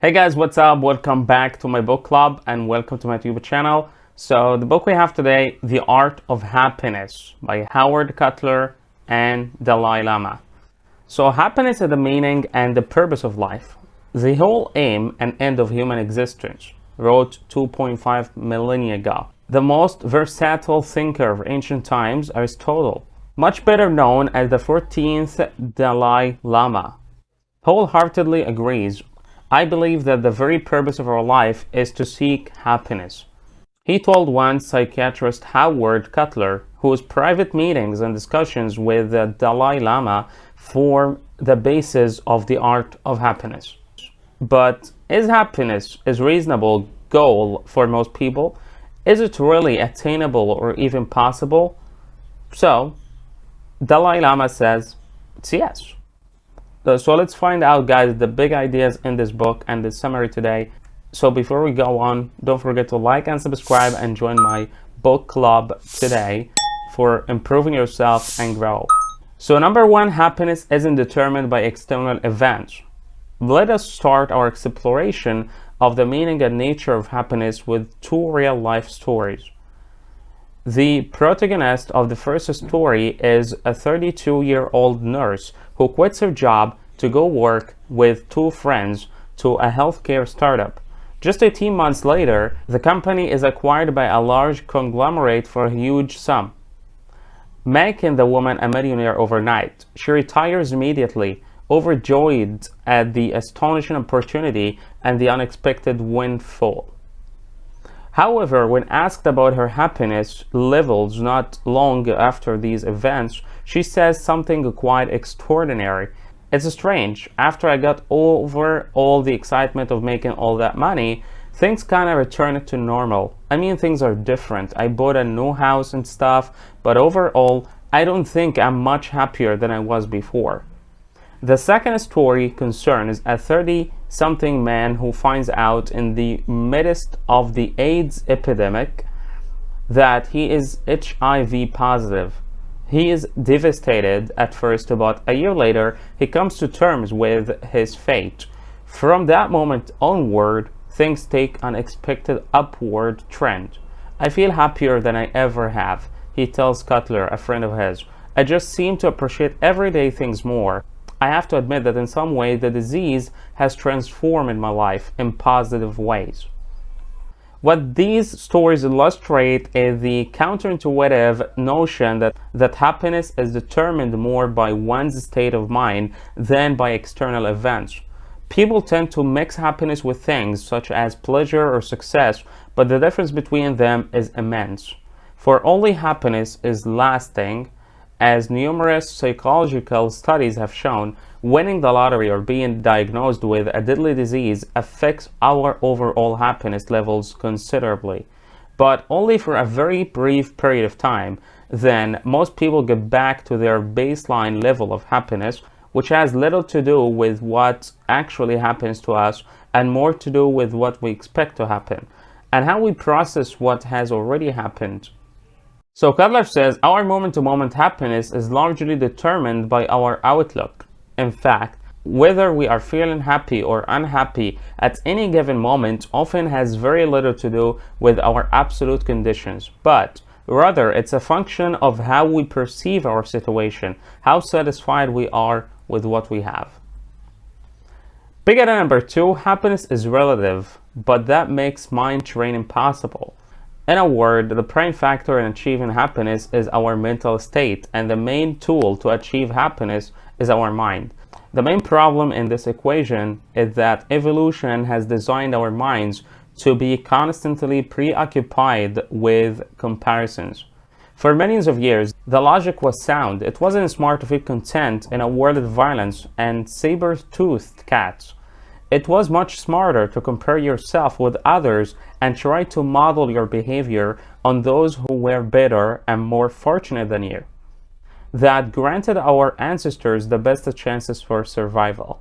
Hey guys, what's up? Welcome back to my book club and welcome to my YouTube channel. So the book we have today, The Art of Happiness by Howard Cutler and Dalai Lama. So happiness is the meaning and the purpose of life, the whole aim and end of human existence, wrote 2.5 millennia ago. The most versatile thinker of ancient times, Aristotle, much better known as the 14th Dalai Lama, wholeheartedly agrees. I believe that the very purpose of our life is to seek happiness. He told one psychiatrist Howard Cutler, whose private meetings and discussions with the Dalai Lama form the basis of the art of happiness. But is happiness a reasonable goal for most people? Is it really attainable or even possible? So, Dalai Lama says it's yes. So let's find out, guys, the big ideas in this book and the summary today. So before we go on, don't forget to like and subscribe and join my book club today for improving yourself and grow. So number one, happiness isn't determined by external events. Let us start our exploration of the meaning and nature of happiness with two real-life stories. The protagonist of the first story is a 32-year-old nurse who quits her job to go work with two friends to a healthcare startup. Just 18 months later, the company is acquired by a large conglomerate for a huge sum, making the woman a millionaire overnight. She retires immediately, overjoyed at the astonishing opportunity and the unexpected windfall. However, when asked about her happiness levels not long after these events, she says something quite extraordinary. It's strange. After I got over all the excitement of making all that money, things kind of returned to normal. I mean, things are different. I bought a new house and stuff, but overall, I don't think I'm much happier than I was before. The second story concerns a 30-something man who finds out in the midst of the AIDS epidemic that he is HIV positive. He is devastated at first, but a year later, he comes to terms with his fate. From that moment onward, things take an unexpected upward trend. I feel happier than I ever have, he tells Cutler, a friend of his. I just seem to appreciate everyday things more. I have to admit that in some way the disease has transformed my life in positive ways. What these stories illustrate is the counterintuitive notion that happiness is determined more by one's state of mind than by external events. People tend to mix happiness with things such as pleasure or success, but the difference between them is immense. For only happiness is lasting. As numerous psychological studies have shown, winning the lottery or being diagnosed with a deadly disease affects our overall happiness levels considerably, but only for a very brief period of time. Then most people get back to their baseline level of happiness, which has little to do with what actually happens to us and more to do with what we expect to happen and how we process what has already happened. So Cutler says our moment-to-moment happiness is largely determined by our outlook. In fact, whether we are feeling happy or unhappy at any given moment often has very little to do with our absolute conditions, but rather it's a function of how we perceive our situation, how satisfied we are with what we have. Big idea number two, happiness is relative, but that makes mind training possible. In a word, the prime factor in achieving happiness is our mental state, and the main tool to achieve happiness is our mind. The main problem in this equation is that evolution has designed our minds to be constantly preoccupied with comparisons. For millions of years, the logic was sound. It wasn't smart to feel content in a world of violence and saber-toothed cats. It was much smarter to compare yourself with others and try to model your behavior on those who were better and more fortunate than you. That granted our ancestors the best chances for survival.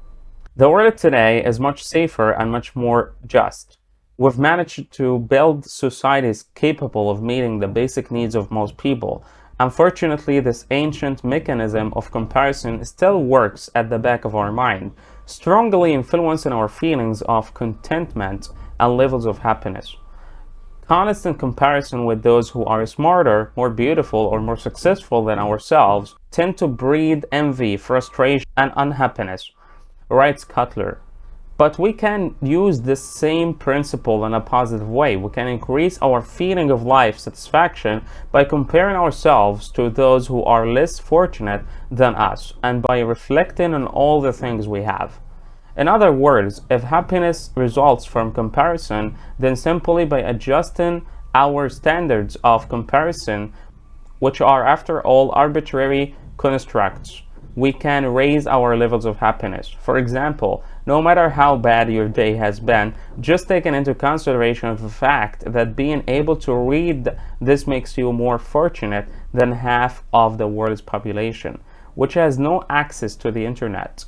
The world today is much safer and much more just. We've managed to build societies capable of meeting the basic needs of most people. Unfortunately, this ancient mechanism of comparison still works at the back of our mind. strongly influencing our feelings of contentment and levels of happiness. Constant comparison with those who are smarter, more beautiful, or more successful than ourselves tend to breed envy, frustration, and unhappiness, writes Cutler. But we can use this same principle in a positive way. We can increase our feeling of life satisfaction by comparing ourselves to those who are less fortunate than us and by reflecting on all the things we have. In other words, if happiness results from comparison, then simply by adjusting our standards of comparison, which are after all arbitrary constructs, we can raise our levels of happiness. For example, no matter how bad your day has been, just taking into consideration the fact that being able to read this makes you more fortunate than half of the world's population, which has no access to the internet,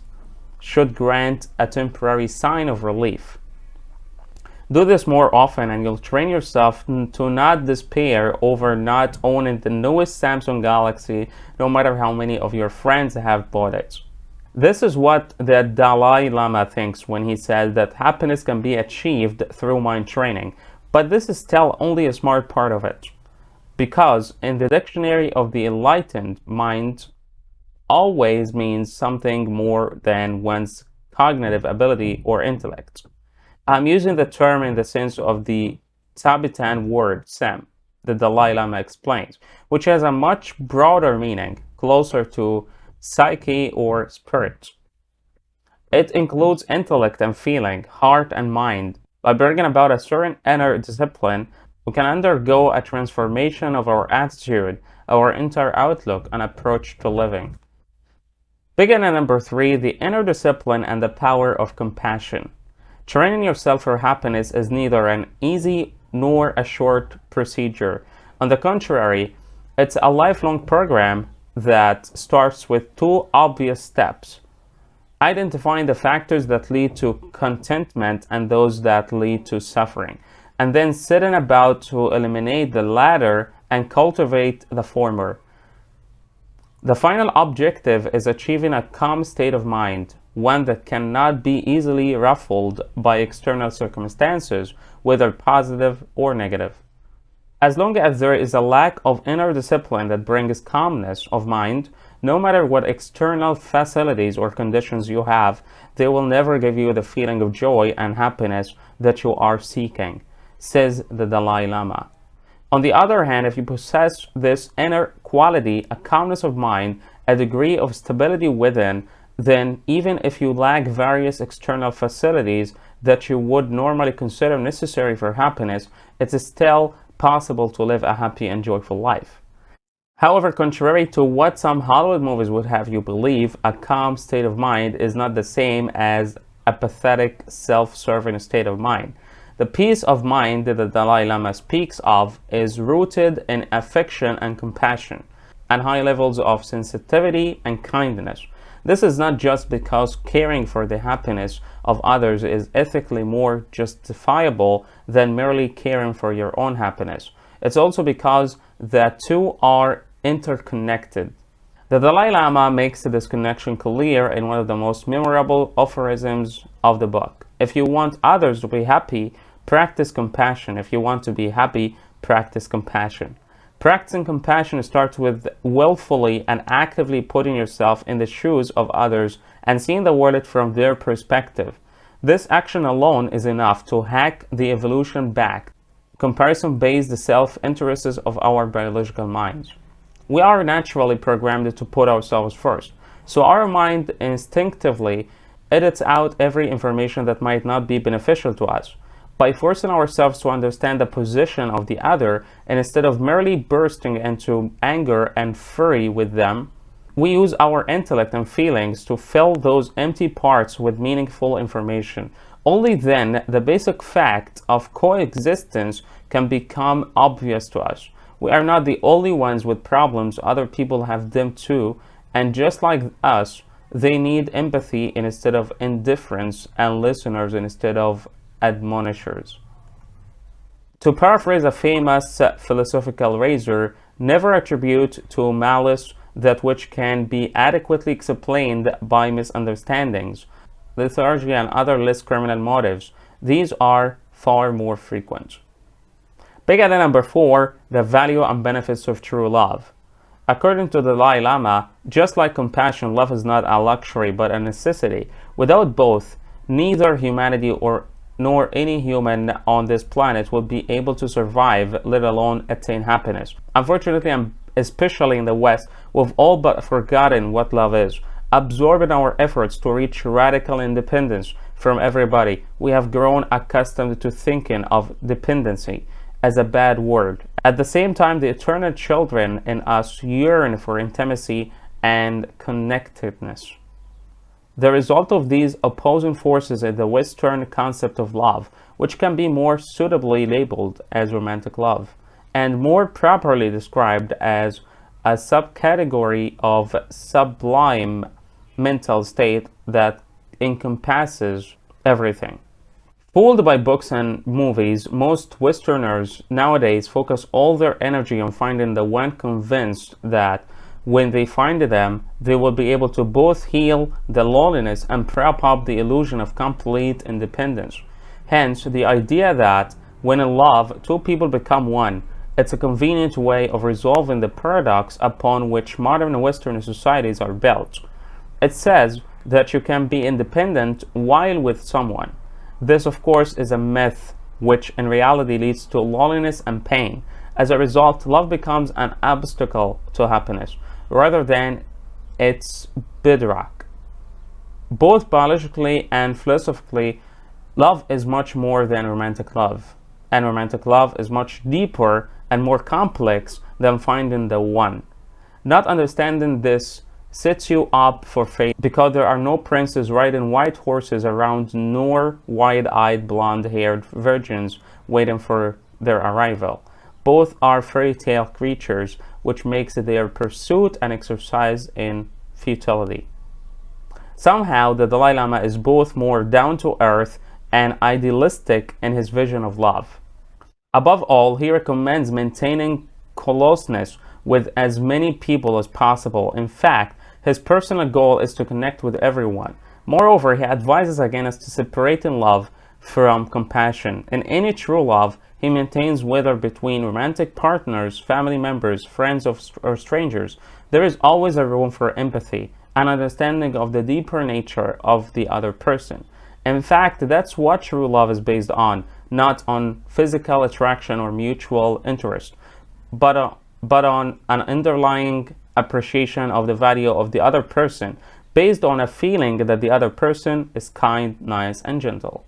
should grant a temporary sign of relief. Do this more often and you'll train yourself to not despair over not owning the newest Samsung Galaxy, no matter how many of your friends have bought it. This is what the Dalai Lama thinks when he says that happiness can be achieved through mind training, but this is still only a smart part of it. Because in the dictionary of the enlightened, mind always means something more than one's cognitive ability or intellect. I'm using the term in the sense of the Tibetan word Sem, the Dalai Lama explains, which has a much broader meaning, closer to psyche or spirit. It includes intellect and feeling, heart and mind. By bringing about a certain inner discipline, we can undergo a transformation of our attitude, our entire outlook and approach to living. Beginning number 3, the inner discipline and the power of compassion. Training yourself for happiness is neither an easy nor a short procedure. On the contrary, it's a lifelong program that starts with 2 obvious steps: identifying the factors that lead to contentment and those that lead to suffering, and then setting about to eliminate the latter and cultivate the former. The final objective is achieving a calm state of mind, one that cannot be easily ruffled by external circumstances, whether positive or negative. As long as there is a lack of inner discipline that brings calmness of mind, no matter what external facilities or conditions you have, they will never give you the feeling of joy and happiness that you are seeking, says the Dalai Lama. On the other hand, if you possess this inner quality, a calmness of mind, a degree of stability within, then even if you lack various external facilities that you would normally consider necessary for happiness, it is still possible to live a happy and joyful life. However, contrary to what some Hollywood movies would have you believe, a calm state of mind is not the same as a pathetic, self-serving state of mind. The peace of mind that the Dalai Lama speaks of is rooted in affection and compassion, and high levels of sensitivity and kindness. This is not just because caring for the happiness of others is ethically more justifiable than merely caring for your own happiness. It's also because the two are interconnected. The Dalai Lama makes this connection clear in one of the most memorable aphorisms of the book. If you want others to be happy, practice compassion. If you want to be happy, practice compassion. Practicing compassion starts with willfully and actively putting yourself in the shoes of others and seeing the world from their perspective. This action alone is enough to hack the evolution back, comparison-based self-interests of our biological minds. We are naturally programmed to put ourselves first, so our mind instinctively edits out every information that might not be beneficial to us. By forcing ourselves to understand the position of the other, and instead of merely bursting into anger and fury with them, we use our intellect and feelings to fill those empty parts with meaningful information. Only then the basic fact of coexistence can become obvious to us. We are not the only ones with problems, other people have them too, and just like us, they need empathy instead of indifference and listeners instead of admonishers. To paraphrase a famous philosophical razor, never attribute to malice that which can be adequately explained by misunderstandings. lethargy, and other less criminal motives. These are far more frequent. Big idea number 4, the value and benefits of true love. According to the Dalai Lama, just like compassion, love is not a luxury but a necessity. Without both, neither humanity nor any human on this planet will be able to survive, let alone attain happiness. Unfortunately, and especially in the West, we've all but forgotten what love is. Absorbed in our efforts to reach radical independence from everybody, we have grown accustomed to thinking of dependency as a bad word. At the same time, the eternal children in us yearn for intimacy and connectedness. The result of these opposing forces is the Western concept of love, which can be more suitably labeled as romantic love, and more properly described as a subcategory of sublime mental state that encompasses everything. Fooled by books and movies, most Westerners nowadays focus all their energy on finding the one, convinced that when they find them, they will be able to both heal the loneliness and prop up the illusion of complete independence. Hence, the idea that when in love, two people become one. It's a convenient way of resolving the paradox upon which modern Western societies are built. It says that you can be independent while with someone. This, of course, is a myth which in reality leads to loneliness and pain. As a result, love becomes an obstacle to happiness rather than its bedrock. Both biologically and philosophically, love is much more than romantic love. And romantic love is much deeper and more complex than finding the one. Not understanding this sets you up for fate, because there are no princes riding white horses around, nor wide-eyed blonde-haired virgins waiting for their arrival. Both are fairy tale creatures, which makes their pursuit an exercise in futility. Somehow, the Dalai Lama is both more down-to-earth and idealistic in his vision of love. Above all, he recommends maintaining closeness with as many people as possible. In fact, his personal goal is to connect with everyone. Moreover, he advises against separating love from compassion. In any true love, he maintains, whether between romantic partners, family members, friends, or strangers, there is always a room for empathy, an understanding of the deeper nature of the other person. In fact, that's what true love is based on, not on physical attraction or mutual interest, but on an underlying appreciation of the value of the other person, based on a feeling that the other person is kind, nice, and gentle.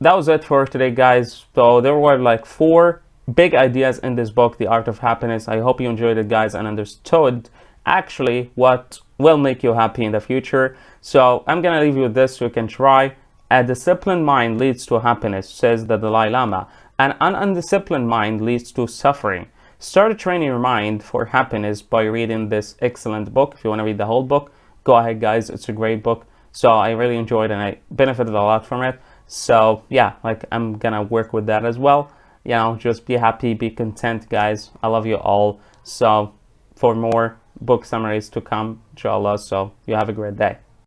That was it for today, guys. So there were like 4 big ideas in this book, The Art of Happiness. I hope you enjoyed it, guys, and understood actually what will make you happy in the future. So I'm gonna leave you with this so you can try. A disciplined mind leads to happiness, says the Dalai Lama. An undisciplined mind leads to suffering. Start training your mind for happiness by reading this excellent book. If you want to read the whole book, go ahead, guys. It's a great book. So I really enjoyed it and I benefited a lot from it. So yeah, like I'm gonna work with that as well. You know, just be happy, be content, guys. I love you all. So for more book summaries to come, inshallah. So you have a great day.